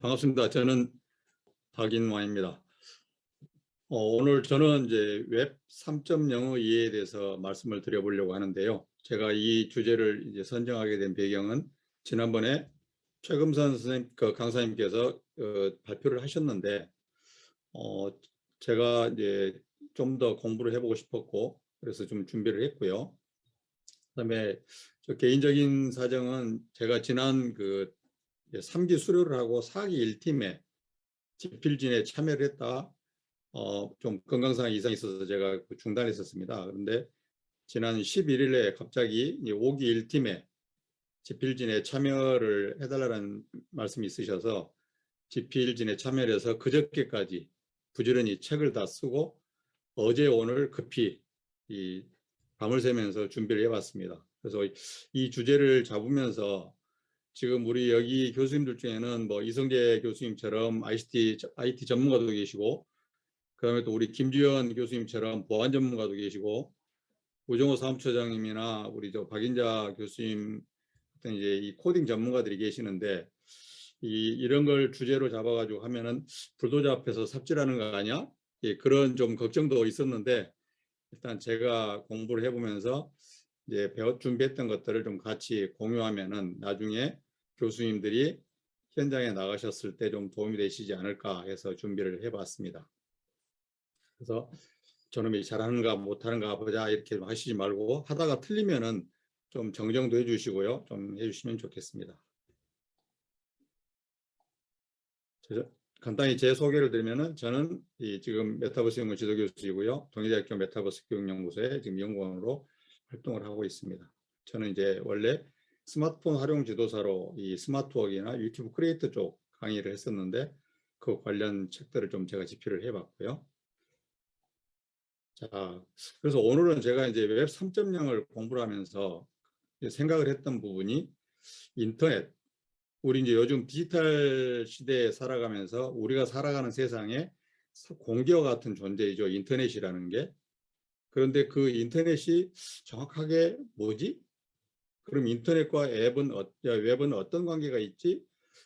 반갑습니다. 저는 박인환입니다. 오늘 저는 이제 웹 3.0의 이해에 대해서 말씀을 드려보려고 하는데요. 제가 이 주제를 이제 선정하게 된 배경은 지난번에 최금선 선생님, 강사님께서 발표를 하셨는데, 제가 이제 좀 더 공부를 해보고 싶었고, 그래서 좀 준비를 했고요. 그다음에 저 개인적인 사정은 제가 지난 3기 수료를 하고 4기 1팀에 지필진에 참여를 했다. 좀 건강상 이상이 있어서 제가 중단했었습니다. 그런데 지난 11일에 갑자기 5기 1팀에 지필진에 참여를 해달라는 말씀이 있으셔서 지필진에 참여를 해서 그저께까지 부지런히 책을 다 쓰고 어제 오늘 급히 이 밤을 새면서 준비를 해봤습니다. 그래서 이 주제를 잡으면서 지금 우리 여기 교수님들 중에는 뭐 이성재 교수님처럼 IT 전문가도 계시고, 그다음에 또 우리 김주현 교수님처럼 보안 전문가도 계시고, 우정호 사무처장님이나 우리 저 박인자 교수님 같은 이제 이 코딩 전문가들이 계시는데, 이런 걸 주제로 잡아가지고 하면은 불도저 앞에서 삽질하는 거 아니야? 예, 그런 좀 걱정도 있었는데, 일단 제가 공부를 해보면서 이제 준비했던 것들을 좀 같이 공유하면은 나중에 교수님들이 현장에 나가셨을 때 좀 도움이 되시지 않을까 해서 준비를 해봤습니다. 그래서 저놈이 잘하는가 못하는가 보자 이렇게 하시지 말고, 하다가 틀리면은 좀 정정도 해주시고요. 좀 해주시면 좋겠습니다. 간단히 제 소개를 드리면은 저는 지금 메타버스 연구 지도교수이고요. 동의대학교 메타버스 교육연구소에 지금 연구원으로 활동을 하고 있습니다. 저는 이제 원래 스마트폰 활용 지도사로 이 스마트웍이나 유튜브 크리에이터 쪽 강의를 했었는데, 그 관련 책들을 좀 제가 집필을 해봤고요. 자, 그래서 오늘은 제가 이제 웹 3.0을 공부를 하면서 생각을 했던 부분이, 인터넷, 우리 이제 요즘 디지털 시대에 살아가면서 우리가 살아가는 세상에 공기와 같은 존재이죠, 인터넷이라는 게. 그런데 그 인터넷이 정확하게 뭐지? 그럼 인터넷과 웹은 어떤 관계가 있지?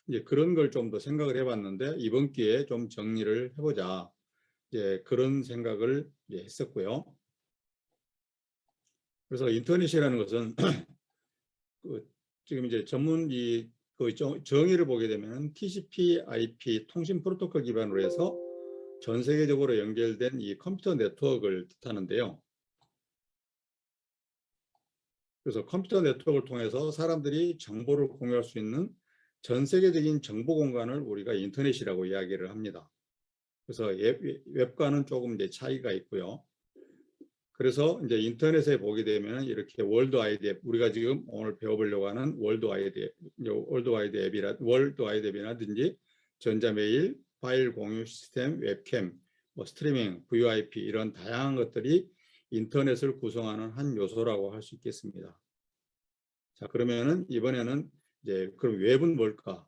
이제 그런 걸 좀 더 생각을 해봤는데, 이번 기회에 좀 정리를 해보자. 이제 그런 생각을 이제 했었고요. 그래서 인터넷이라는 것은 지금 이제 정의를 보게 되면 TCP/IP 통신 프로토콜 기반으로 해서 전 세계적으로 연결된 이 컴퓨터 네트워크를 뜻하는데요. 그래서 컴퓨터 네트워크를 통해서 사람들이 정보를 공유할 수 있는 전 세계적인 정보 공간을 우리가 인터넷이라고 이야기를 합니다. 그래서 웹과는 조금 이제 차이가 있고요. 그래서 이제 인터넷에 보게 되면 이렇게 월드와이드 앱, 우리가 지금 오늘 배워보려고 하는 월드와이드 앱이라든지 전자메일, 파일 공유 시스템, 웹캠, 뭐 스트리밍, VoIP 이런 다양한 것들이 인터넷을 구성하는 한 요소라고 할 수 있겠습니다. 자, 그러면은 이번에는 이제 그럼 웹은 뭘까?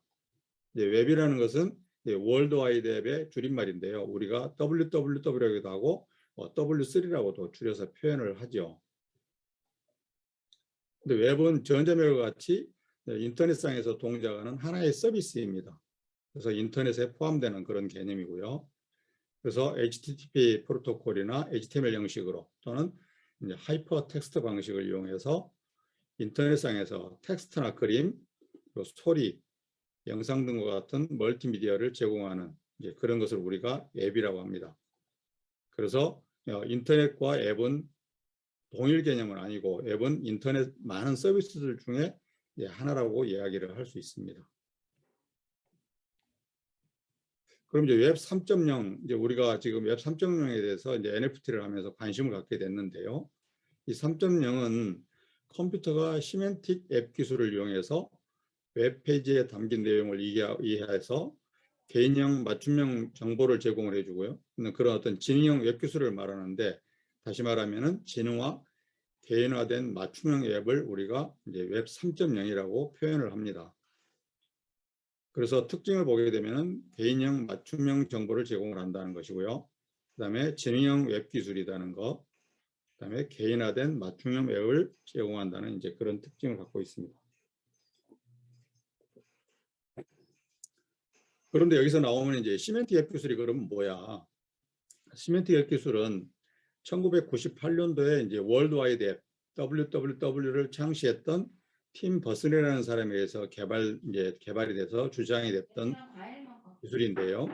이제 웹이라는 것은 월드와이드 앱의 줄임말인데요. 우리가 WWW라고도 하고 W3라고도 줄여서 표현을 하죠. 근데 웹은 전자메일과 같이 인터넷상에서 동작하는 하나의 서비스입니다. 그래서 인터넷에 포함되는 그런 개념이고요. 그래서 HTTP 프로토콜이나 HTML 형식으로 또는 이제 하이퍼 텍스트 방식을 이용해서 인터넷상에서 텍스트나 그림, 소리, 영상 등과 같은 멀티미디어를 제공하는 이제 그런 것을 우리가 앱이라고 합니다. 그래서 인터넷과 앱은 동일 개념은 아니고, 앱은 인터넷 많은 서비스들 중에 하나라고 이야기를 할 수 있습니다. 그럼 이제 웹 3.0, 이제 우리가 지금 웹 3.0에 대해서 이제 NFT를 하면서 관심을 갖게 됐는데요. 이 3.0은 컴퓨터가 시멘틱 앱 기술을 이용해서 웹페이지에 담긴 내용을 이해해서 개인형 맞춤형 정보를 제공을 해주고요. 그런 어떤 지능형 웹 기술을 말하는데, 다시 말하면은 지능화, 개인화된 맞춤형 앱을 우리가 이제 웹 3.0이라고 표현을 합니다. 그래서 특징을 보게 되면은 개인형 맞춤형 정보를 제공을 한다는 것이고요. 그다음에 지능형 웹 기술이라는 것, 그다음에 개인화된 맞춤형 앱을 제공한다는 이제 그런 특징을 갖고 있습니다. 그런데 여기서 나오면 이제 시멘틱 앱 기술이 그러면 뭐야? 시멘틱 앱 기술은 1998년도에 이제 월드와이드 앱 WWW를 창시했던 팀 버스널이라는 사람에 의해서 개발이 돼서 주장이 됐던 기술인데요.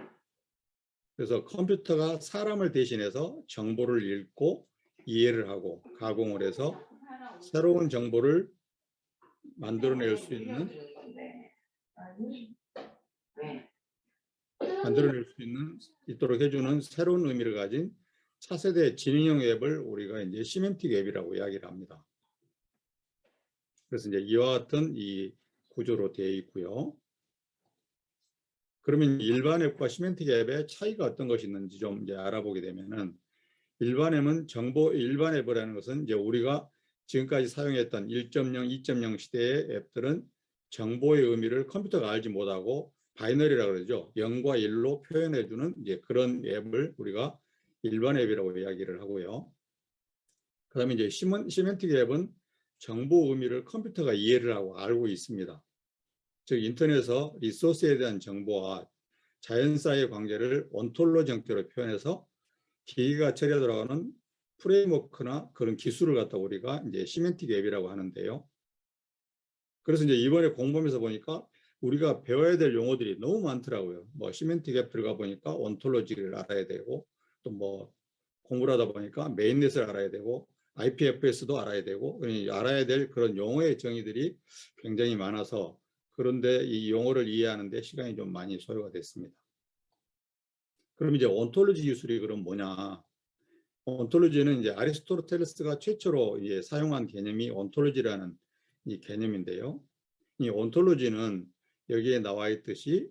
그래서 컴퓨터가 사람을 대신해서 정보를 읽고 이해를 하고 가공을 해서 새로운 정보를 만들어낼 수 있도록 해주는 새로운 의미를 가진 차세대 지능형 앱을 우리가 이제 시멘틱 앱이라고 이야기를 합니다. 그래서 이제 이와 같은 이 구조로 되어 있고요. 그러면 일반 앱과 시멘틱 앱의 차이가 어떤 것이 있는지 좀 이제 알아보게 되면은, 일반 앱이라는 것은 이제 우리가 지금까지 사용했던 1.0, 2.0 시대의 앱들은 정보의 의미를 컴퓨터가 알지 못하고 바이너리라고 그러죠. 0과 1로 표현해주는 이제 그런 앱을 우리가 일반 앱이라고 이야기를 하고요. 그다음에 이제 시멘틱 앱은 정보 의미를 컴퓨터가 이해를 하고 알고 있습니다. 즉 인터넷에서 리소스에 대한 정보와 자연사의 관계를 온톨로지 형태로 표현해서 기계가 처리해 들어가는 프레임워크나 그런 기술을 갖다 우리가 이제 시멘틱 앱이라고 하는데요. 그래서 이제 이번에 공부하면서 보니까 우리가 배워야 될 용어들이 너무 많더라고요. 뭐 시멘틱 앱 들어가 보니까 온톨로지를 알아야 되고, 또 뭐 공부를 하다 보니까 메인넷을 알아야 되고, IPFS도 알아야 되고, 알아야 될 그런 용어의 정의들이 굉장히 많아서, 그런데 이 용어를 이해하는데 시간이 좀 많이 소요가 됐습니다. 그럼 이제 온톨로지 기술이 그럼 뭐냐? 온톨로지는 이제 아리스토텔레스가 최초로 이제 사용한 개념이 온톨로지라는 이 개념인데요. 이 온톨로지는 여기에 나와 있듯이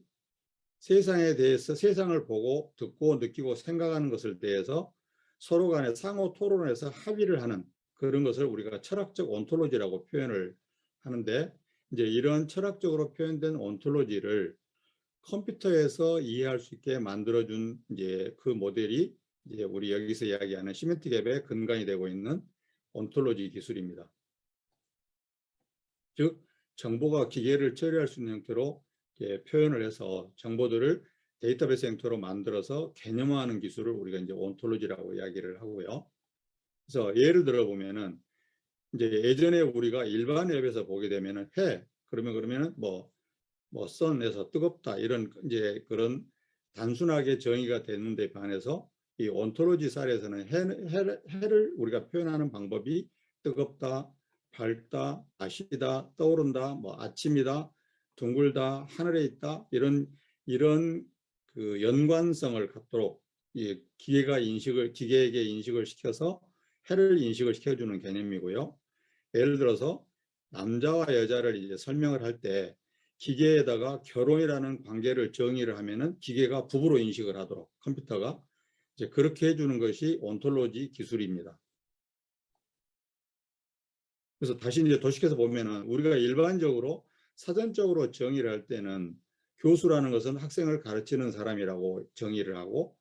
세상에 대해서, 세상을 보고 듣고 느끼고 생각하는 것을 대해서 서로 간에 상호 토론해서 합의를 하는 그런 것을 우리가 철학적 온톨로지라고 표현을 하는데, 이제 이런 철학적으로 표현된 온톨로지를 컴퓨터에서 이해할 수 있게 만들어준 이제 그 모델이 이제 우리 여기서 이야기하는 시멘틱 앱의 근간이 되고 있는 온톨로지 기술입니다. 즉 정보가 기계를 처리할 수 있는 형태로 표현을 해서 정보들을 데이터베이스 형태로 만들어서 개념화하는 기술을 우리가 이제 온톨로지라고 이야기를 하고요. 그래서 예를 들어 보면은 이제 예전에 우리가 일반 앱에서 보게 되면은 그러면은 선에서 뜨겁다 이런 이제 그런 단순하게 정의가 되는데 반해서 이 온톨로지 쌀에서는 해를 우리가 표현하는 방법이 뜨겁다, 밝다, 아시다, 떠오른다, 뭐 아침이다, 둥글다, 하늘에 있다 이런 그 연관성을 갖도록 이 기계에게 인식을 시켜서 해를 인식을 시켜주는 개념이고요. 예를 들어서 남자와 여자를 이제 설명을 할 때 기계에다가 결혼이라는 관계를 정의를 하면은 기계가 부부로 인식을 하도록 컴퓨터가 이제 그렇게 해주는 것이 온톨로지 기술입니다. 그래서 다시 이제 도식해서 보면은 우리가 일반적으로 사전적으로 정의를 할 때는 교수라는 것은 학생을 가르치는 사람이라고 정의를 하고,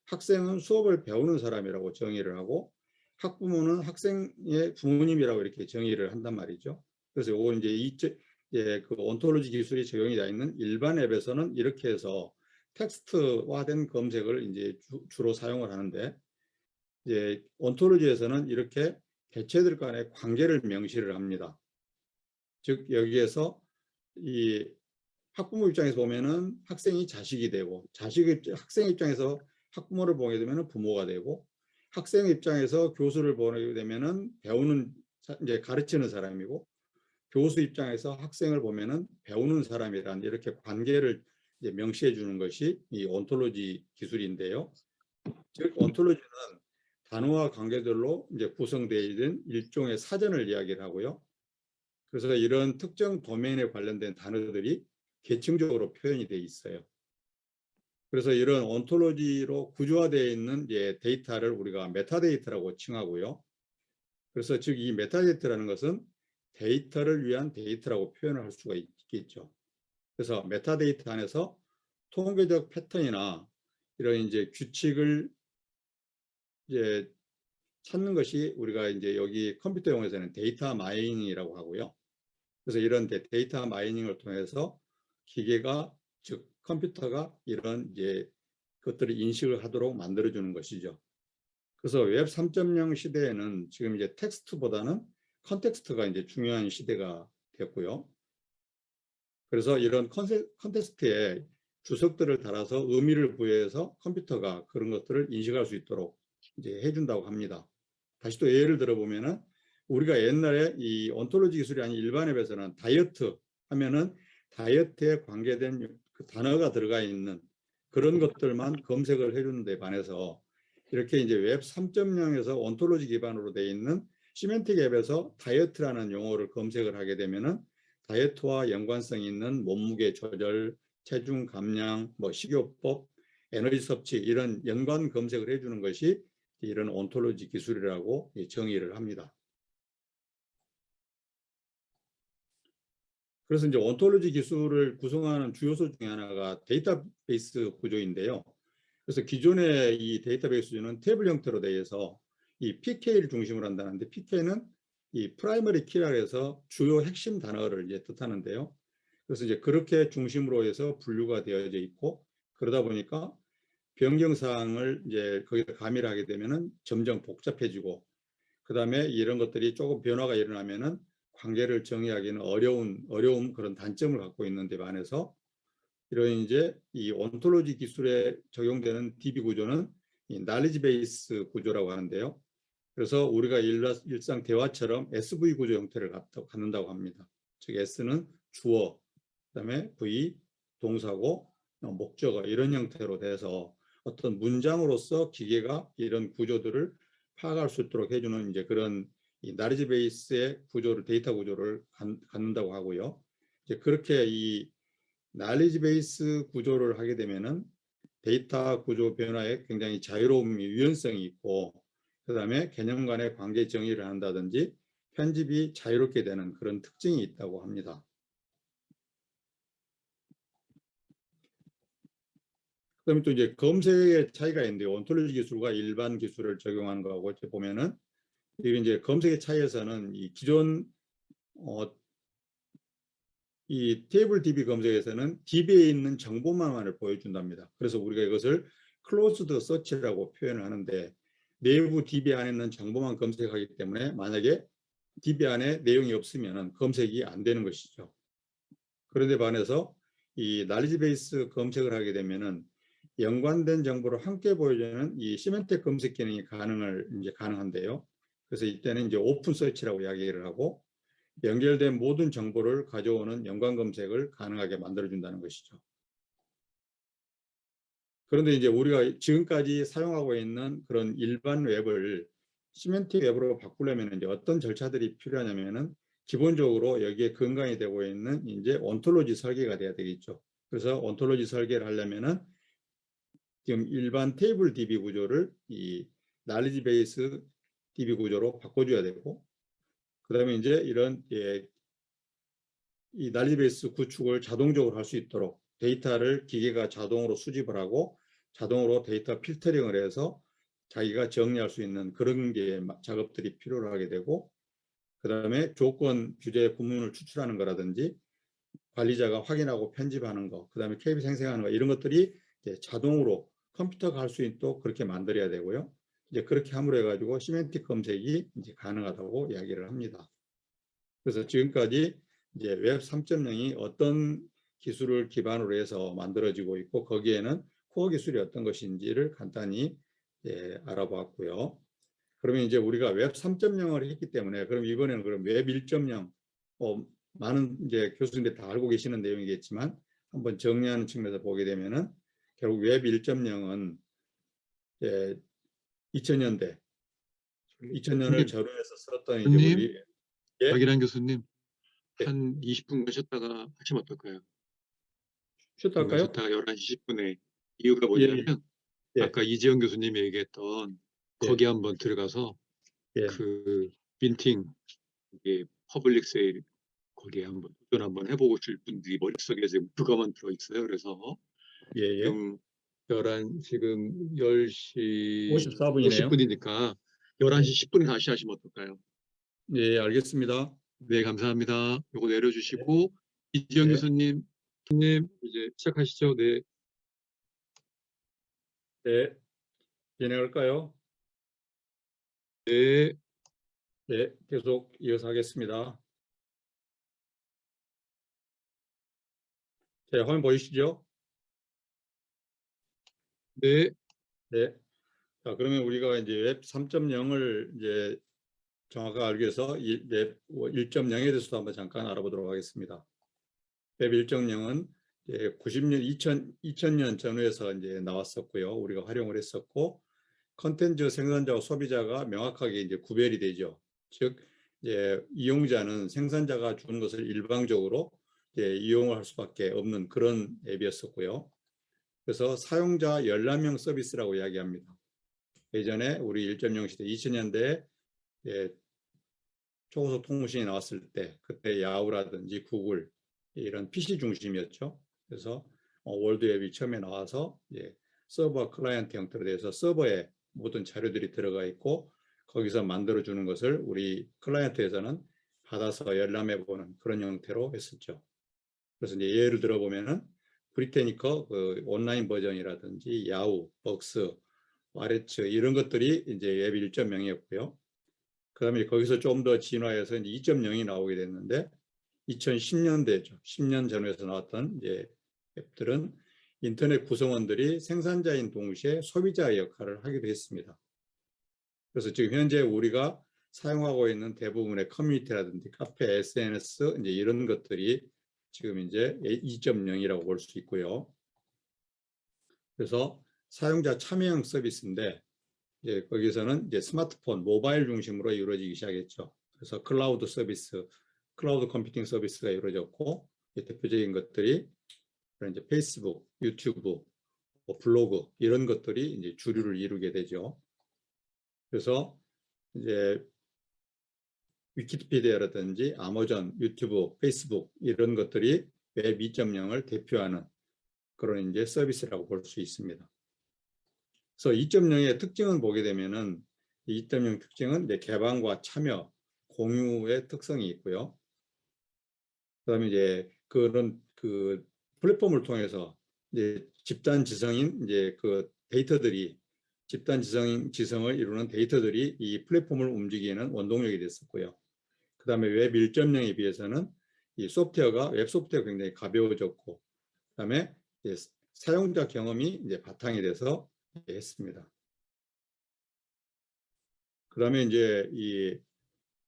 학생은 수업을 배우는 사람이라고 정의를 하고, 학부모는 학생의 부모님이라고 이렇게 정의를 한단 말이죠. 그래서 이거 이제 그 온톨로지 기술이 적용이 되어 있는 일반 앱에서는 이렇게 해서 텍스트화된 검색을 이제 주로 사용을 하는데, 이제 온톨로지에서는 이렇게 개체들 간의 관계를 명시를 합니다. 즉 여기에서 이 학부모 입장에서 보면은 학생이 자식이 되고, 학생 입장에서 학부모를 보게 되면은 부모가 되고, 학생 입장에서 교수를 보게 되면은 이제 가르치는 사람이고, 교수 입장에서 학생을 보면은 배우는 사람이란 이렇게 관계를 이제 명시해 주는 것이 이 온톨로지 기술인데요. 즉 온톨로지는 단어와 관계들로 이제 구성되어 있는 일종의 사전을 이야기를 하고요. 그래서 이런 특정 도메인에 관련된 단어들이 계층적으로 표현이 되어 있어요. 그래서 이런 온톨로지로 구조화되어 있는 이제 데이터를 우리가 메타데이터라고 칭하고요. 그래서 즉 이 메타데이터라는 것은 데이터를 위한 데이터라고 표현을 할 수가 있겠죠. 그래서 메타데이터 안에서 통계적 패턴이나 이런 이제 규칙을 이제 찾는 것이 우리가 이제 여기 컴퓨터 용어에서는 데이터 마이닝이라고 하고요. 그래서 이런 데이터 마이닝을 통해서 기계가 즉 컴퓨터가 이런 이제 것들을 인식을 하도록 만들어주는 것이죠. 그래서 웹 3.0 시대에는 지금 이제 텍스트보다는 컨텍스트가 이제 중요한 시대가 됐고요. 그래서 이런 컨텍스트에 주석들을 달아서 의미를 부여해서 컴퓨터가 그런 것들을 인식할 수 있도록 이제 해준다고 합니다. 다시 또 예를 들어보면은 우리가 옛날에 이 온톨로지 기술이 아닌 일반 웹에서는 다이어트 하면은 다이어트에 관계된 그 단어가 들어가 있는 그런 것들만 검색을 해주는 데 반해서 이렇게 이제 웹 3.0에서 온톨로지 기반으로 되어 있는 시멘틱 앱에서 다이어트라는 용어를 검색을 하게 되면은 다이어트와 연관성 있는 몸무게 조절, 체중 감량, 뭐 식이요법, 에너지 섭취 이런 연관 검색을 해주는 것이 이런 온톨로지 기술이라고 정의를 합니다. 그래서 이제 온톨로지 기술을 구성하는 주요소 중에 하나가 데이터베이스 구조인데요. 그래서 기존의 이 데이터베이스는 테이블 형태로 되어 있어서 이 PK를 중심으로 한다는데 PK는 이 프라이머리 키라 해서 주요 핵심 단어를 이제 뜻하는데요. 그래서 이제 그렇게 중심으로 해서 분류가 되어져 있고 그러다 보니까 변경사항을 이제 거기다 가미를 하게 되면은 점점 복잡해지고 그다음에 이런 것들이 조금 변화가 일어나면은 관계를 정의하기는 어려운 그런 단점을 갖고 있는 데 반해서 이런 이제 이 온톨로지 기술에 적용되는 DB 구조는 이 날리지 베이스 구조라고 하는데요. 그래서 우리가 일상 대화처럼 SV 구조 형태를 갖는다고 합니다. 즉 S는 주어, 그다음에 V 동사고 목적어 이런 형태로 돼서 어떤 문장으로서 기계가 이런 구조들을 파악할 수 있도록 해주는 이제 그런 이 나리지 베이스의 구조를 데이터 구조를 갖는다고 하고요. 이제 그렇게 이 나리지 베이스 구조를 하게 되면은 데이터 구조 변화에 굉장히 자유로움이 유연성이 있고 그다음에 개념 간의 관계 정의를 한다든지 편집이 자유롭게 되는 그런 특징이 있다고 합니다. 그다음에 또 이제 검색의 차이가 있는데 온톨로지 기술과 일반 기술을 적용하는 거하고 이렇게 보면은 이게 이제 검색의 차이에서는 이 기존 이 테이블 DB 검색에서는 DB에 있는 정보만을 보여준답니다. 그래서 우리가 이것을 클로즈드 서치라고 표현을 하는데 내부 DB 안에 있는 정보만 검색하기 때문에 만약에 DB 안에 내용이 없으면 검색이 안 되는 것이죠. 그런데 반해서 이 날리지 베이스 검색을 하게 되면은 연관된 정보를 함께 보여주는 이 시멘텍 검색 기능이 가능한데요. 그래서 이때는 이제 오픈 서치라고 이야기를 하고 연결된 모든 정보를 가져오는 연관 검색을 가능하게 만들어준다는 것이죠. 그런데 이제 우리가 지금까지 사용하고 있는 그런 일반 웹을 시멘틱 웹으로 바꾸려면 이제 어떤 절차들이 필요하냐면은 기본적으로 여기에 근간이 되고 있는 이제 온톨로지 설계가 돼야 되겠죠. 그래서 온톨로지 설계를 하려면은 지금 일반 테이블 DB 구조를 이 날리지 베이스 DB 구조로 바꿔줘야 되고, 그 다음에 이제 이런 이 날리지 베이스 구축을 자동적으로 할 수 있도록 데이터를 기계가 자동으로 수집을 하고 자동으로 데이터 필터링을 해서 자기가 정리할 수 있는 그런 게 작업들이 필요로 하게 되고, 그 다음에 조건 규제 구문을 추출하는 거라든지 관리자가 확인하고 편집하는 거, 그 다음에 KB 생성하는 거 이런 것들이 이제 자동으로 컴퓨터가 할 수 있도록 그렇게 만들어야 되고요. 이제 그렇게 함으로 해가지고 시멘틱 검색이 이제 가능하다고 이야기를 합니다. 그래서 지금까지 이제 웹 3.0이 어떤 기술을 기반으로 해서 만들어지고 있고 거기에는 코어 기술이 어떤 것인지를 간단히 알아봤고요. 그러면 이제 우리가 웹 3.0을 했기 때문에 그럼 이번에는 그럼 웹 1.0 많은 이제 교수님들이 다 알고 계시는 내용이겠지만 한번 정리하는 측면에서 보게 되면은 결국 웹 1.0은 2000년대 2000년을 전후해서 썼던 이제 우리 박일환 교수님 예. 한 20분간 쉬었다가 하시면 어떨까요? 쉬었다 할까요? 쉬었다가 11시 10분에 이유가 예, 뭐냐면 예, 아까 이지영 교수님이 얘기했던 예, 거기 한번 들어가서 예, 그 민팅 이게 퍼블릭 세일 거기에 한번 도전 한번 해보고 싶을 분들이 머릿속에 지금 그거만 들어있어요. 그래서 예, 예. 지금 10시 54분이네요. 50분이니까 예, 11시 10분에 다시 하시면 어떨까요? 예, 알겠습니다. 네, 감사합니다. 요거 예, 내려주시고 이지영 예, 교수님 님 이제 시작하시죠. 네. 네, 진행할까요? 네. 네, 계속 이어서 하겠습니다. 제 화면 보이시죠? 네. 네. 자, 그러면 우리가 이제 웹 3.0을 이제 정확하게 알기 위해서 웹 1.0에 대해서도 한번 잠깐 알아보도록 하겠습니다. 웹 1.0은 90년, 2000년 전후에서 이제 나왔었고요. 우리가 활용을 했었고, 컨텐츠 생산자와 소비자가 명확하게 이제 구별이 되죠. 즉, 이제 이용자는 생산자가 주는 것을 일방적으로 이용을 할 수밖에 없는 그런 앱이었었고요. 그래서 사용자 열람형 서비스라고 이야기합니다. 예전에 우리 1.0 시대 2000년대에 초고속 통신이 나왔을 때 그때 야후라든지 구글 이런 PC 중심이었죠. 그래서 월드웹이 처음에 나와서 서버 클라이언트 형태로 돼서 서버에 모든 자료들이 들어가 있고 거기서 만들어주는 것을 우리 클라이언트에서는 받아서 열람해보는 그런 형태로 했었죠. 그래서 이제 예를 들어보면은 브리테니커 그 온라인 버전이라든지 야후, 벅스, 와레츠 이런 것들이 이제 웹 1.0이었고요. 그다음에 거기서 좀 더 진화해서 이제 2.0이 나오게 됐는데 2010년대죠. 10년 전에서 나왔던 이제 앱들은 인터넷 구성원들이 생산자인 동시에 소비자의 역할을 하기도 했습니다. 그래서 지금 현재 우리가 사용하고 있는 대부분의 커뮤니티라든지 카페, SNS 이제 이런 것들이 지금 이제 2.0이라고 볼 수 있고요. 그래서 사용자 참여형 서비스인데 거기서는 이제 스마트폰, 모바일 중심으로 이루어지기 시작했죠. 그래서 클라우드 서비스, 클라우드 컴퓨팅 서비스가 이루어졌고 대표적인 것들이 이제 페이스북, 유튜브, 블로그 이런 것들이 이제 주류를 이루게 되죠. 그래서 이제 위키피디아라든지 아마존, 유튜브, 페이스북 이런 것들이 웹 2.0을 대표하는 그런 이제 서비스라고 볼 수 있습니다. 그래서 2.0의 특징을 보게 되면은 2.0 특징은 이제 개방과 참여, 공유의 특성이 있고요. 그다음에 이제 그런 그 플랫폼을 통해서 이제 집단 지성인 이제 그 데이터들이 집단 지성을 이루는 데이터들이 이 플랫폼을 움직이는 원동력이 됐었고요. 그다음에 웹 1.0에 비해서는 이 소프트웨어가 웹 소프트웨어가 굉장히 가벼워졌고, 그다음에 사용자 경험이 이제 바탕이 돼서 했습니다. 그다음에 이제 이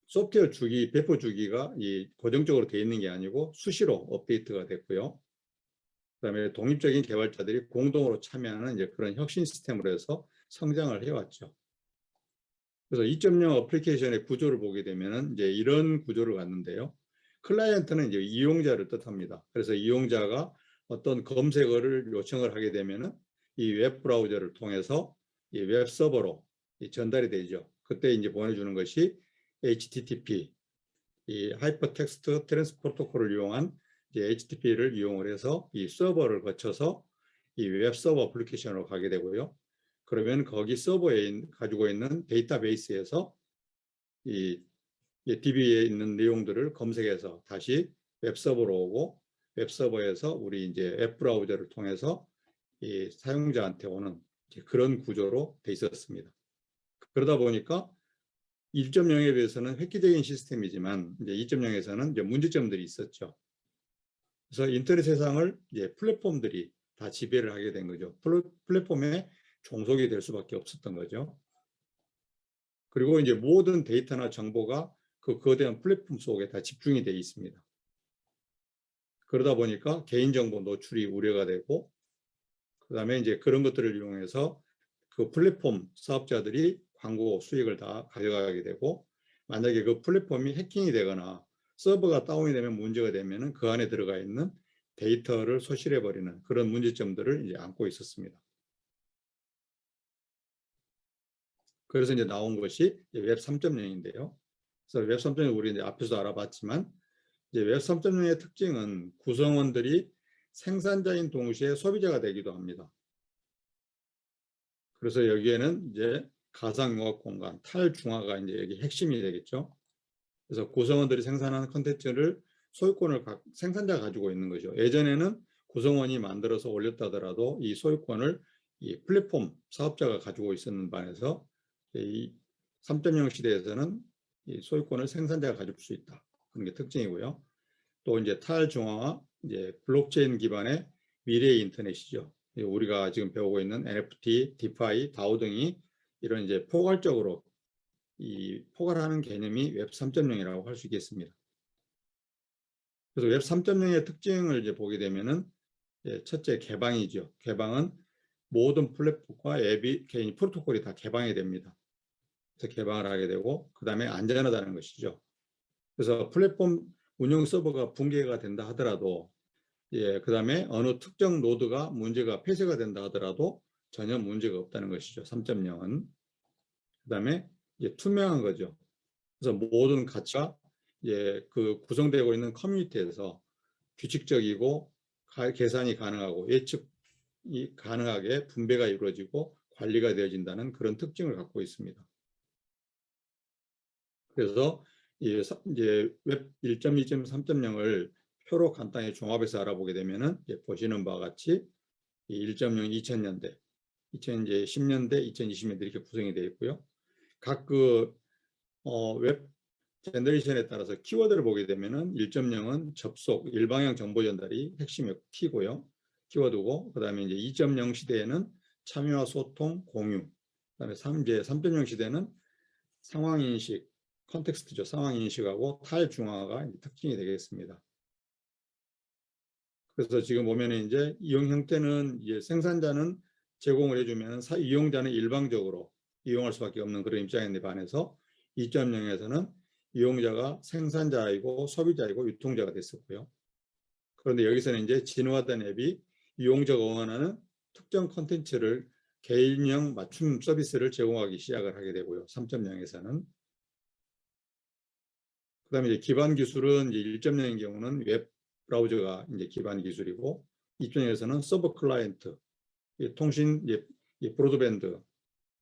소프트웨어 주기 배포 주기가 이 고정적으로 되어 있는 게 아니고 수시로 업데이트가 됐고요. 그다음에 독립적인 개발자들이 공동으로 참여하는 이제 그런 혁신 시스템으로 해서 성장을 해왔죠. 그래서 2.0 어플리케이션의 구조를 보게 되면은 이제 이런 구조를 갖는데요. 클라이언트는 이제 이용자를 뜻합니다. 그래서 이용자가 어떤 검색어를 요청을 하게 되면은 이 웹 브라우저를 통해서 이 웹 서버로 전달이 되죠. 그때 이제 보내주는 것이 HTTP, 이 하이퍼텍스트 트랜스 프로토콜을 이용한 이제 HTTP를 이용을 해서 이 서버를 거쳐서 이 웹 서버 어플리케이션으로 가게 되고요. 그러면 거기 서버에 가지고 있는 데이터베이스에서 이 DB에 있는 내용들을 검색해서 다시 웹서버로 오고 웹서버에서 우리 이제 웹 브라우저를 통해서 이 사용자한테 오는 그런 구조로 돼 있었습니다. 그러다 보니까 1.0에 비해서는 획기적인 시스템이지만 이제 2.0에서는 이제 문제점들이 있었죠. 그래서 인터넷 세상을 이제 플랫폼들이 다 지배를 하게 된 거죠. 플랫폼에 종속이 될 수밖에 없었던 거죠. 그리고 이제 모든 데이터나 정보가 그 거대한 플랫폼 속에 다 집중이 되어 있습니다. 그러다 보니까 개인정보 노출이 우려가 되고, 그다음에 이제 그런 것들을 이용해서 그 플랫폼 사업자들이 광고 수익을 다 가져가게 되고, 만약에 그 플랫폼이 해킹이 되거나 서버가 다운이 되면 문제가 되면은 그 안에 들어가 있는 데이터를 소실해버리는 그런 문제점들을 이제 안고 있었습니다. 그래서 이제 나온 것이 웹 3.0인데요. 그래서 웹 3.0 우리 이제 앞에서 알아봤지만 이제 웹 3.0의 특징은 구성원들이 생산자인 동시에 소비자가 되기도 합니다. 그래서 여기에는 이제 가상융합 공간, 탈중화가 이제 여기 핵심이 되겠죠. 그래서 구성원들이 생산하는 컨텐츠를 소유권을 생산자가 가지고 있는 거죠. 예전에는 구성원이 만들어서 올렸다 하더라도 이 소유권을 이 플랫폼 사업자가 가지고 있었는 반해서 이 3.0 시대에서는 이 소유권을 생산자가 가질 수 있다. 그런 게 특징이고요. 또 이제 탈중앙화, 이제 블록체인 기반의 미래의 인터넷이죠. 우리가 지금 배우고 있는 NFT, 디파이, 다오 등이 이런 이제 포괄적으로 이 포괄하는 개념이 웹 3.0이라고 할 수 있겠습니다. 그래서 웹 3.0의 특징을 이제 보게 되면은 첫째 개방이죠. 개방은 모든 플랫폼과 앱이 개인 프로토콜이 다 개방이 됩니다. 그래서 개방을 하게 되고 그 다음에 안전하다는 것이죠. 그래서 플랫폼 운영 서버가 붕괴가 된다 하더라도 그 다음에 어느 특정 노드가 문제가 폐쇄가 된다 하더라도 전혀 문제가 없다는 것이죠. 3.0은. 그 다음에 투명한 거죠. 그래서 모든 가치가 그 구성되고 있는 커뮤니티에서 규칙적이고 계산이 가능하고 예측이 가능하게 분배가 이루어지고 관리가 되어진다는 그런 특징을 갖고 있습니다. 그래서 이제 웹 1.2, 3.0을 표로 간단히 종합해서 알아보게 되면은 보시는 바와 같이 1.0 2000년대, 2010년대, 2020년대 이렇게 구성이 되어 있고요. 각 웹 제너레이션에 따라서 키워드를 보게 되면은 1.0은 접속, 일방향 정보 전달이 핵심의 키고요. 키워드고, 그다음에 이제 2.0 시대에는 참여와 소통, 공유. 그다음에 3.0 시대는 상황 인식, 컨텍스트죠. 상황 인식하고 탈중앙화가 특징이 되겠습니다. 그래서 지금 보면은 이제 이용 형태는 이제 생산자는 제공을 해주면 이용자는 일방적으로 이용할 수밖에 없는 그런 입장에 반해서 2.0에서는 이용자가 생산자이고 소비자이고 유통자가 됐었고요. 그런데 여기서는 이제 진화된 앱이 이용자가 원하는 특정 콘텐츠를 개인형 맞춤 서비스를 제공하기 시작을 하게 되고요. 3.0에서는. 그다음에 이제 기반 기술은 이제 1.0인 경우는 웹 브라우저가 이제 기반 기술이고 2.0에서는 서버 클라이언트, 통신 브로드밴드,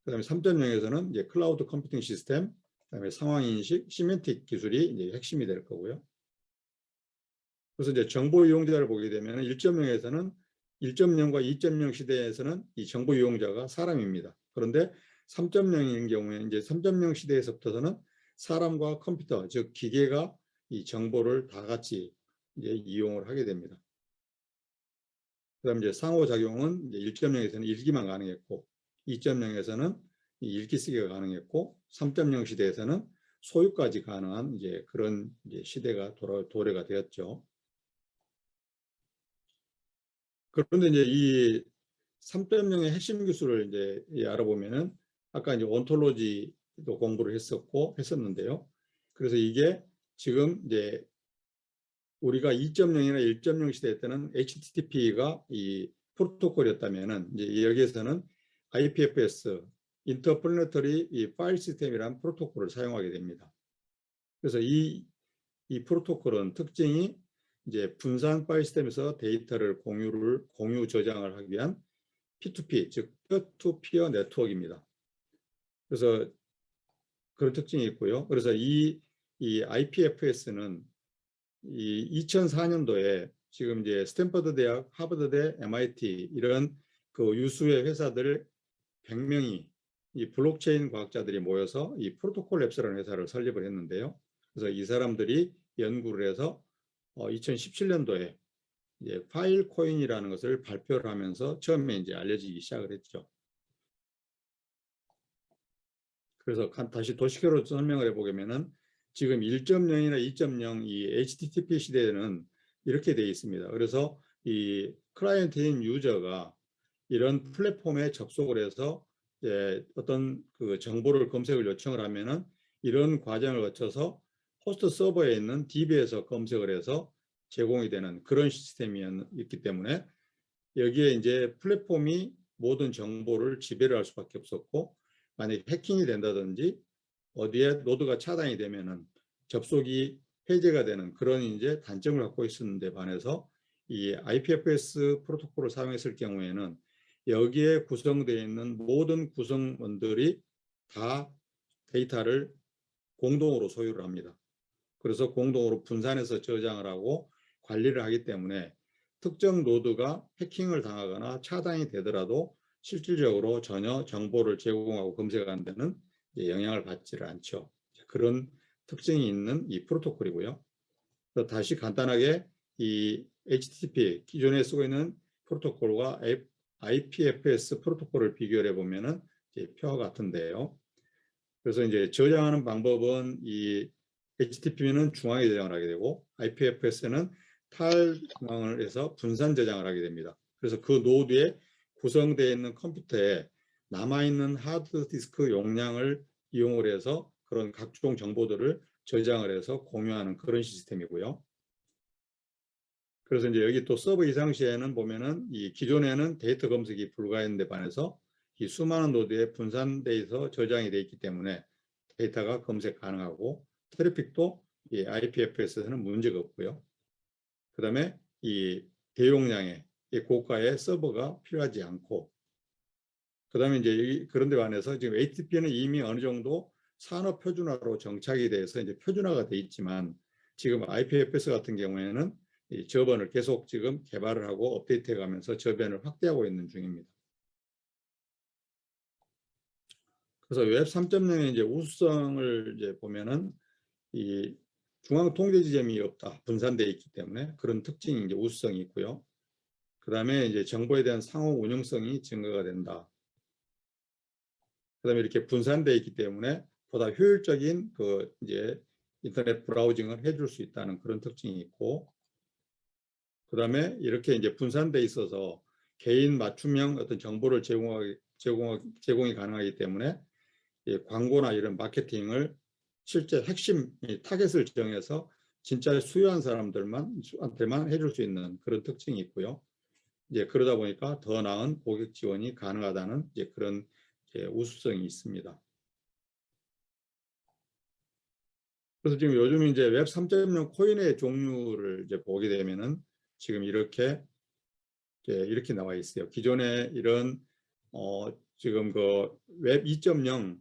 그다음에 3.0에서는 이제 클라우드 컴퓨팅 시스템, 그다음에 상황 인식, 시멘틱 기술이 이제 핵심이 될 거고요. 그래서 이제 정보 이용자를 보게 되면 1.0에서는 1.0과 2.0 시대에서는 이 정보 이용자가 사람입니다. 그런데 3.0인 경우에 이제 3.0 시대에서부터는 사람과 컴퓨터, 즉 기계가 이 정보를 다 같이 이제 이용을 하게 됩니다. 그다음 이제 상호작용은 이제 1.0에서는 읽기만 가능했고 2.0에서는 읽기 쓰기가 가능했고 3.0 시대에서는 소유까지 가능한 이제 그런 이제 시대가 도래가 되었죠. 그런데 이제 이 3.0의 핵심 기술을 이제 알아보면은 아까 이제 온톨로지도 공부를 했었는데요. 그래서 이게 지금 이제 우리가 2.0이나 1.0 시대 때는 HTTP가 이 프로토콜이었다면은 이제 여기에서는 IPFS, 인터플래너터리 이 파일 시스템이라는 프로토콜을 사용하게 됩니다. 그래서 이 프로토콜은 특징이 이제 분산 파일 시스템에서 데이터를 공유 저장을 하기 위한 P2P, 즉 피어-투-피어 네트워크입니다. 그래서 그런 특징이 있고요. 그래서 이 IPFS는 이 2004년도에 지금 이제 스탠퍼드 대학, 하버드대, MIT 이런 그 유수의 회사들 100명이 이 블록체인 과학자들이 모여서 이 프로토콜 랩스라는 회사를 설립을 했는데요. 그래서 이 사람들이 연구를 해서 2017년도에 이제 파일 코인이라는 것을 발표를 하면서 처음에 이제 알려지기 시작을 했죠. 그래서 다시 도식회로 설명을 해보면은 지금 1.0이나 2.0 이 HTTP 시대에는 이렇게 되어 있습니다. 그래서 이 클라이언트인 유저가 이런 플랫폼에 접속을 해서 어떤 그 정보를 검색을 요청을 하면은 이런 과정을 거쳐서 호스트 서버에 있는 DB에서 검색을 해서 제공이 되는 그런 시스템이 있기 때문에 여기에 이제 플랫폼이 모든 정보를 지배를 할 수밖에 없었고 만약에 해킹이 된다든지 어디에 노드가 차단이 되면은 접속이 해제가 되는 그런 이제 단점을 갖고 있었는데 반해서 이 IPFS 프로토콜을 사용했을 경우에는 여기에 구성되어 있는 모든 구성원들이 다 데이터를 공동으로 소유를 합니다. 그래서 공동으로 분산해서 저장을 하고 관리를 하기 때문에 특정 노드가 해킹을 당하거나 차단이 되더라도 실질적으로 전혀 정보를 제공하고 검색하는 데는 영향을 받지를 않죠. 그런 특징이 있는 이 프로토콜이고요. 다시 간단하게 이 HTTP 기존에 쓰고 있는 프로토콜과 IPFS 프로토콜을 비교해 보면은 표와 같은데요. 그래서 이제 저장하는 방법은 이 HTTP는 중앙에 저장을 하게 되고 IPFS는 탈중앙을 해서 분산 저장을 하게 됩니다. 그래서 그 노드에 구성되어 있는 컴퓨터에 남아있는 하드디스크 용량을 이용을 해서 그런 각종 정보들을 저장을 해서 공유하는 그런 시스템이고요. 그래서 이제 여기 또 서버 이상 시에는 보면은 이 기존에는 데이터 검색이 불가했는데 반해서 이 수많은 노드에 분산돼 있어 저장이 되어 있기 때문에 데이터가 검색 가능하고 트래픽도 이 IPFS에서는 문제가 없고요. 그다음에 이 대용량의 이 고가의 서버가 필요하지 않고, 그다음에 이제 그런데 반해서 지금 HTTP는 이미 어느 정도 산업 표준화로 정착이 돼서 이제 표준화가 돼 있지만 지금 IPFS 같은 경우에는 이 저변을 계속 지금 개발을 하고 업데이트해 가면서 저변을 확대하고 있는 중입니다. 그래서 웹 3.0의 이제 우수성을 이제 보면은 이 중앙 통제 지점이 없다, 분산되어 있기 때문에 그런 특징이 이제 우수성이 있고요. 그다음에 이제 정보에 대한 상호 운용성이 증가가 된다. 그다음에 이렇게 분산되어 있기 때문에 보다 효율적인 그 이제 인터넷 브라우징을 해줄 수 있다는 그런 특징이 있고, 그다음에 이렇게 이제 분산돼 있어서 개인 맞춤형 어떤 정보를 제공이 가능하기 때문에 광고나 이런 마케팅을 실제 핵심 타겟을 정해서 진짜 수요한 사람들한테만 해줄 수 있는 그런 특징이 있고요. 이제 그러다 보니까 더 나은 고객 지원이 가능하다는 이제 그런 우수성이 있습니다. 그래서 지금 요즘 이제 웹 3.0 코인의 종류를 이제 보게 되면은 지금 이렇게 나와 있어요. 기존에 이런 지금 그 웹 2.0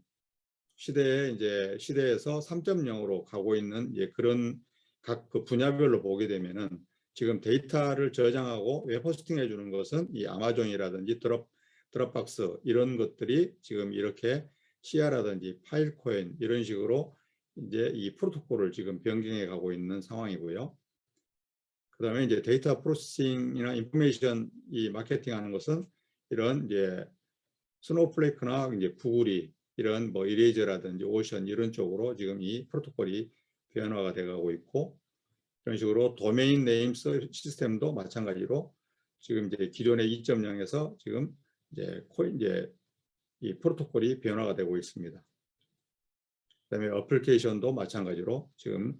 시대에서 3.0으로 가고 있는 그런 각 그 분야별로 보게 되면은 지금 데이터를 저장하고 웹 호스팅 해주는 것은 이 아마존이라든지 드롭박스 이런 것들이 지금 이렇게 시아라든지 파일코인 이런 식으로 이제 이 프로토콜을 지금 변경해 가고 있는 상황이고요. 그다음에 이제 데이터 프로세싱이나 인포메이션 이 마케팅하는 것은 이런 이제 스노우플레이크나 이제 구글이 이런 뭐 이레이저라든지 오션 이런 쪽으로 지금 이 프로토콜이 변화가 돼가고 있고, 이런 식으로 도메인 네임 시스템도 마찬가지로 지금 이제 기존의 2.0에서 지금 이제 이 프로토콜이 변화가 되고 있습니다. 그다음에 어플리케이션도 마찬가지로 지금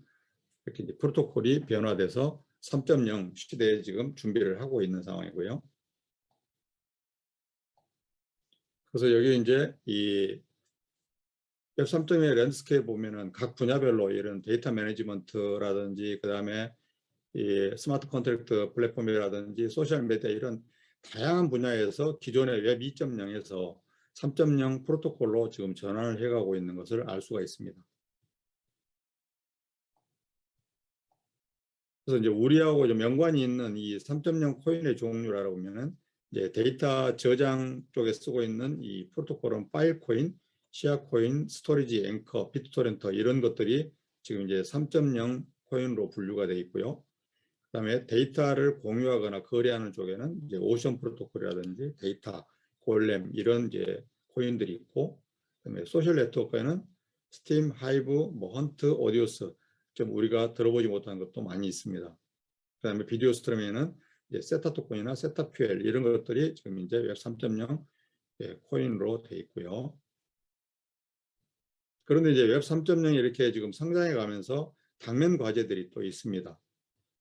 이렇게 이제 프로토콜이 변화돼서 3.0 시대에 지금 준비를 하고 있는 상황이고요. 그래서 여기 이제 이 웹 3.0의 랜드스케이프 보면은 각 분야별로 이런 데이터 매니지먼트라든지 그다음에 이 스마트 컨트랙트 플랫폼이라든지 소셜 미디어 이런 다양한 분야에서 기존의 웹 2.0에서 3.0 프로토콜로 지금 전환을 해가고 있는 것을 알 수가 있습니다. 그래서 이제 우리하고 좀 연관이 있는 이 3.0 코인의 종류라고 보면은 이제 데이터 저장 쪽에 쓰고 있는 이 프로토콜은 파일 코인, 시아 코인, 스토리지 앵커, 비트토렌트 이런 것들이 지금 이제 3.0 코인으로 분류가 되어 있고요. 그다음에 데이터를 공유하거나 거래하는 쪽에는 이제 오션 프로토콜이라든지 데이터 골렘 이런 이제 코인들이 있고, 그다음에 소셜 네트워크에는 스팀, 하이브, 뭐 헌트, 오디오스 좀 우리가 들어보지 못한 것도 많이 있습니다. 그다음에 비디오 스트리밍에는 이제 세타토콘이나 세타퓨엘 이런 것들이 지금 이제 웹 3.0 코인으로 돼 있고요. 그런데 이제 웹 3.0이 이렇게 지금 성장해 가면서 당면 과제들이 또 있습니다.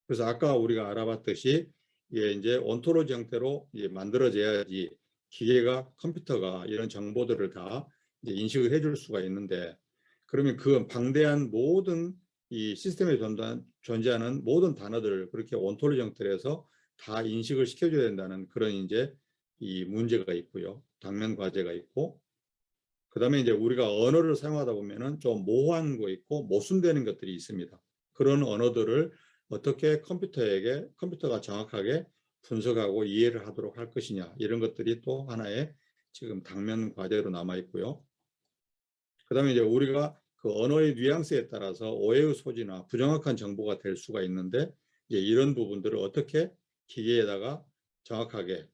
그래서 아까 우리가 알아봤듯이 이게 이제 온토로지 형태로 이제 만들어져야지 기계가 컴퓨터가 이런 정보들을 다 이제 인식을 해줄 수가 있는데, 그러면 그 방대한 모든 이 시스템에 존재하는 모든 단어들을 그렇게 온토로지 형태로 해서 다 인식을 시켜줘야 된다는 그런 이제 이 문제가 있고요. 당면 과제가 있고, 그다음에 이제 우리가 언어를 사용하다 보면은 좀 모호한 거 있고 모순되는 것들이 있습니다. 그런 언어들을 어떻게 컴퓨터가 정확하게 분석하고 이해를 하도록 할 것이냐, 이런 것들이 또 하나의 지금 당면 과제로 남아 있고요. 그다음에 이제 우리가 그 언어의 뉘앙스에 따라서 오해의 소지나 부정확한 정보가 될 수가 있는데, 이제 이런 부분들을 어떻게 기계에다가 정확하게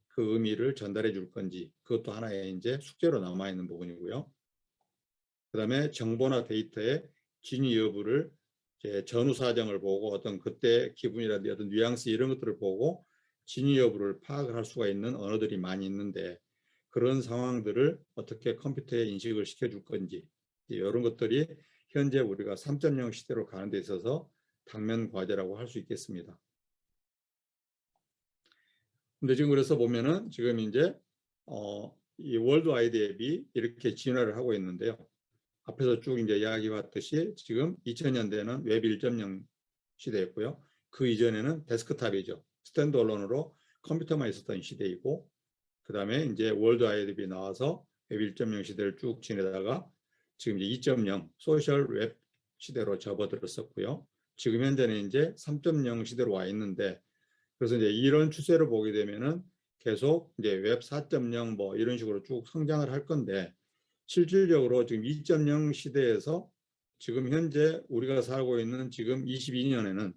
그 의미를 전달해 줄 건지, 그것도 하나의 이제 숙제로 남아 있는 부분이고요. 그다음에 정보나 데이터의 진위 여부를 이제 전후 사정을 보고 어떤 그때 기분이라든지 어떤 뉘앙스 이런 것들을 보고 진위 여부를 파악을 할 수가 있는 언어들이 많이 있는데, 그런 상황들을 어떻게 컴퓨터에 인식을 시켜줄 건지, 이런 것들이 현재 우리가 3.0 시대로 가는 데 있어서 당면 과제라고 할 수 있겠습니다. 근데 지금 그래서 보면은 지금 이제 이 월드 와이드 앱이 이렇게 진화를 하고 있는데요. 앞에서 쭉 이제 이야기 봤듯이 지금 2000년대는 웹 1.0 시대였고요. 그 이전에는 데스크탑이죠. 스탠드얼론으로 컴퓨터만 있었던 시대이고, 그 다음에 이제 월드 와이드 앱이 나와서 웹 1.0 시대를 쭉 지내다가 지금 이제 2.0 소셜 웹 시대로 접어들었었고요. 지금 현재는 이제 3.0 시대로 와 있는데, 그래서 이제 이런 추세를 보게 되면은 계속 이제 웹 4.0 뭐 이런 식으로 쭉 성장을 할 건데, 실질적으로 지금 2.0 시대에서 지금 현재 우리가 살고 있는 지금 22년에는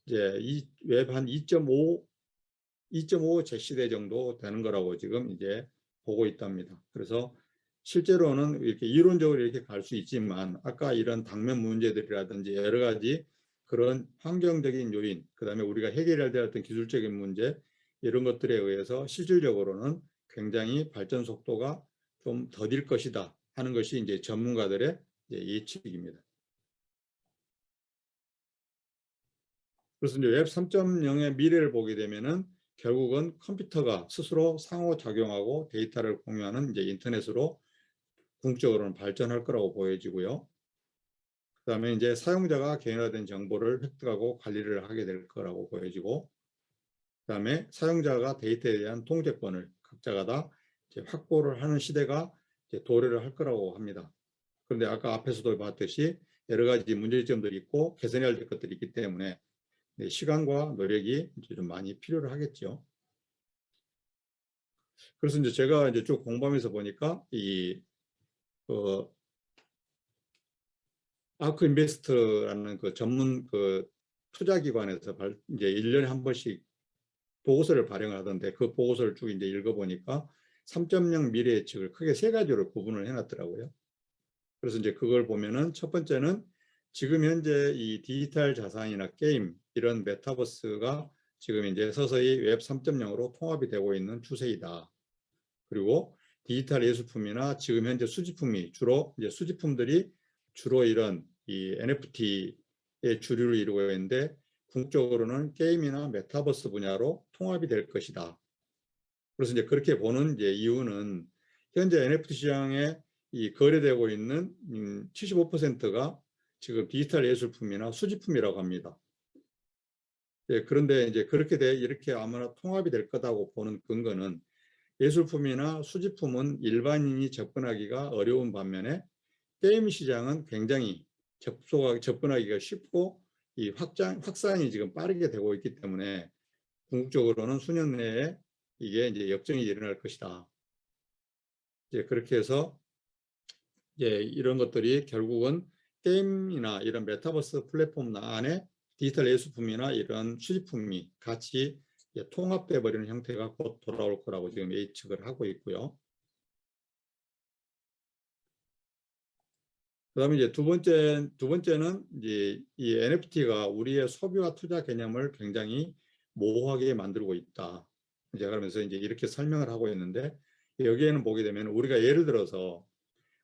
이제 이 웹 한 2.5 제 시대 정도 되는 거라고 지금 이제 보고 있답니다. 그래서 실제로는 이렇게 이론적으로 이렇게 갈 수 있지만, 아까 이런 당면 문제들이라든지 여러 가지 그런 환경적인 요인, 그다음에 우리가 해결해야 될 어떤 기술적인 문제, 이런 것들에 의해서 실질적으로는 굉장히 발전 속도가 좀 더딜 것이다 하는 것이 이제 전문가들의 예측입니다. 그래서 이제 웹 3.0의 미래를 보게 되면은 결국은 컴퓨터가 스스로 상호작용하고 데이터를 공유하는 이제 인터넷으로 궁극적으로는 발전할 거라고 보여지고요. 그다음에 이제 사용자가 개인화된 정보를 획득하고 관리를 하게 될 거라고 보여지고, 그다음에 사용자가 데이터에 대한 통제권을 각자가 다 이제 확보를 하는 시대가 이제 도래를 할 거라고 합니다. 그런데 아까 앞에서도 봤듯이 여러 가지 문제점들이 있고 개선해야 될 것들이 있기 때문에 시간과 노력이 이제 좀 많이 필요를 하겠죠. 그래서 이제 제가 이제 쭉 공부하면서 보니까 이 아크 인베스트라는 그 전문 그 투자기관에서 이제 1년에 한 번씩 보고서를 발행하던데, 그 보고서를 쭉 이제 읽어보니까 3.0 미래 예측을 크게 세 가지로 구분을 해놨더라고요. 그래서 이제 그걸 보면은 첫 번째는 지금 현재 이 디지털 자산이나 게임 이런 메타버스가 지금 이제 서서히 웹 3.0으로 통합이 되고 있는 추세이다. 그리고 디지털 예술품이나 지금 현재 수집품이 주로 이제 수집품들이 주로 이런 이 NFT의 주류를 이루고 있는데, 궁극적으로는 게임이나 메타버스 분야로 통합이 될 것이다. 그래서 이제 그렇게 보는 이제 이유는 현재 NFT 시장에 이 거래되고 있는 75%가 지금 디지털 예술품이나 수집품이라고 합니다. 예, 그런데 이제 그렇게 이렇게 아무나 통합이 될 거다고 보는 근거는, 예술품이나 수집품은 일반인이 접근하기가 어려운 반면에 게임 시장은 굉장히 접근하기가 쉽고 이 확산이 지금 빠르게 되고 있기 때문에 궁극적으로는 수년 내에 이게 이제 역전이 일어날 것이다. 이제 그렇게 해서 이제 이런 것들이 결국은 게임이나 이런 메타버스 플랫폼 안에 디지털 예술품이나 이런 수집품이 같이 통합돼 버리는 형태가 곧 돌아올 거라고 지금 예측을 하고 있고요. 그다음에 이제 두 번째는 이제 이 NFT가 우리의 소비와 투자 개념을 굉장히 모호하게 만들고 있다. 이제 그러면서 이제 이렇게 설명을 하고 있는데, 여기에는 보게 되면 우리가 예를 들어서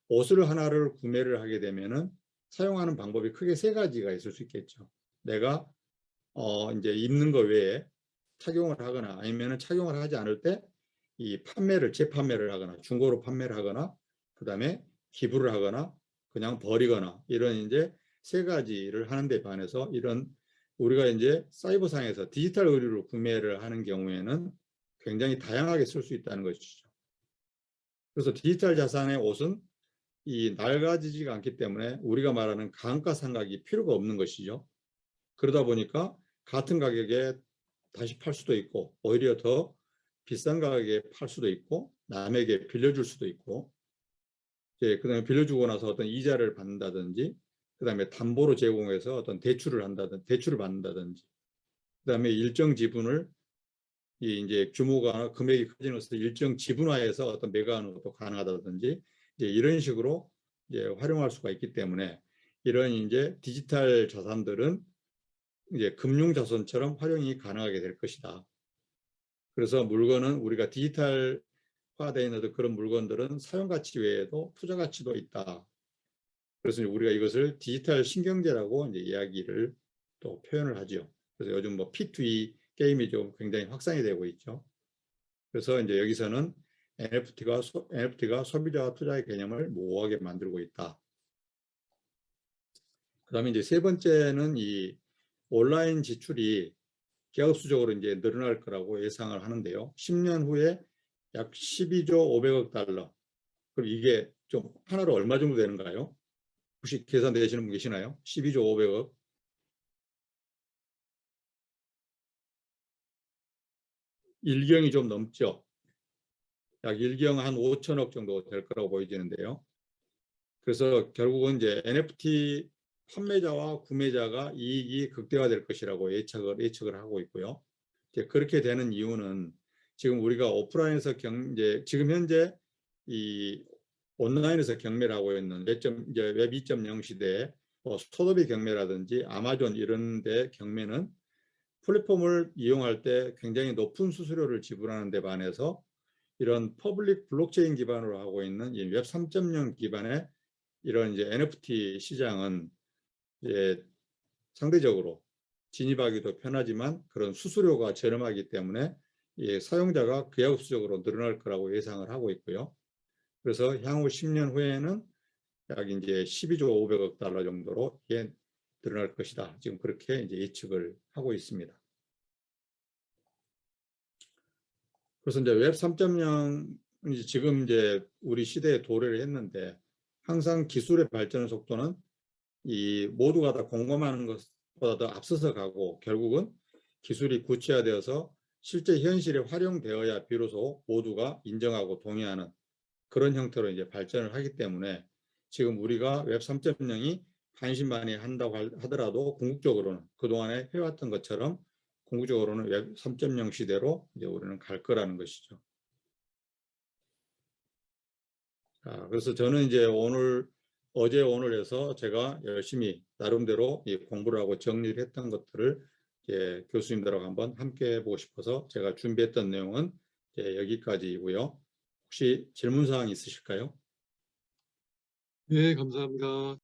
옷을 하나를 구매를 하게 되면은 사용하는 방법이 크게 세 가지가 있을 수 있겠죠. 내가 이제 입는 거 외에 착용을 하거나, 아니면은 착용을 하지 않을 때 이 재판매를 하거나, 중고로 판매를 하거나, 그다음에 기부를 하거나, 그냥 버리거나, 이런 이제 세 가지를 하는데 반해서 이런 우리가 이제 사이버상에서 디지털 의류를 구매를 하는 경우에는 굉장히 다양하게 쓸 수 있다는 것이죠. 그래서 디지털 자산의 옷은 이 낡아지지가 않기 때문에 우리가 말하는 감가상각이 필요가 없는 것이죠. 그러다 보니까 같은 가격에 다시 팔 수도 있고 오히려 더 비싼 가격에 팔 수도 있고 남에게 빌려줄 수도 있고 그다음에 빌려주고 나서 어떤 이자를 받는다든지 그다음에 담보로 제공해서 어떤 대출을 받는다든지 그다음에 일정 지분을 이제 규모가 금액이 커지면서 일정 지분화해서 어떤 매각하는 것도 가능하다든지 이제 이런 식으로 이제 활용할 수가 있기 때문에 이런 이제 디지털 자산들은 이제 금융 자산처럼 활용이 가능하게 될 것이다. 그래서 물건은 우리가 디지털화되어 있는 그런 물건들은 사용 가치 외에도 투자 가치도 있다. 그래서 우리가 이것을 디지털 신경제라고 이제 이야기를 또 표현을 하죠. 그래서 요즘 뭐 P2E 게임이 좀 굉장히 확산이 되고 있죠. 그래서 이제 여기서는 NFT가 소비자와 투자의 개념을 모호하게 만들고 있다. 그다음에 이제 세 번째는 이 온라인 지출이 기하급수적으로 이제 늘어날 거라고 예상을 하는데요. 10년 후에 약 12조 500억 달러. 그럼 이게 좀 하나로 얼마 정도 되는가요? 혹시 계산되시는 분 계시나요? 12조 500억. 일경이 좀 넘죠. 약 일경 한 5천억 정도 될 거라고 보여지는데요. 그래서 결국은 이제 NFT 판매자와 구매자가 이익이 극대화될 것이라고 예측을 하고 있고요. 이제 그렇게 되는 이유는 지금 우리가 오프라인에서 지금 현재 이 온라인에서 경매를 하고 있는 웹 2.0 시대에 소도비 경매라든지 아마존 이런 데 경매는 플랫폼을 이용할 때 굉장히 높은 수수료를 지불하는 데 반해서 이런 퍼블릭 블록체인 기반으로 하고 있는 이 웹 3.0 기반의 이런 이제 NFT 시장은 이제 상대적으로 진입하기도 편하지만 그런 수수료가 저렴하기 때문에 사용자가 기하급수적으로 늘어날 거라고 예상을 하고 있고요. 그래서 향후 10년 후에는 약 이제 12조 500억 달러 정도로 늘어날 것이다. 지금 그렇게 이제 예측을 하고 있습니다. 그래서 이제 웹 3.0 지금 이제 우리 시대에 도래를 했는데 항상 기술의 발전 속도는 이 모두가 다 공감하는 것보다 더 앞서서 가고 결국은 기술이 구체화되어서 실제 현실에 활용되어야 비로소 모두가 인정하고 동의하는 그런 형태로 이제 발전을 하기 때문에 지금 우리가 웹 3.0이 반신반의 한다고 하더라도 궁극적으로는 그동안에 해왔던 것처럼 궁극적으로는 웹 3.0 시대로 이제 우리는 갈 거라는 것이죠. 그래서 저는 이제 어제 오늘 해서 제가 열심히 나름대로 공부를 하고 정리를 했던 것들을 교수님들하고 한번 함께 해보고 싶어서 제가 준비했던 내용은 여기까지이고요. 혹시 질문사항 있으실까요? 네, 감사합니다.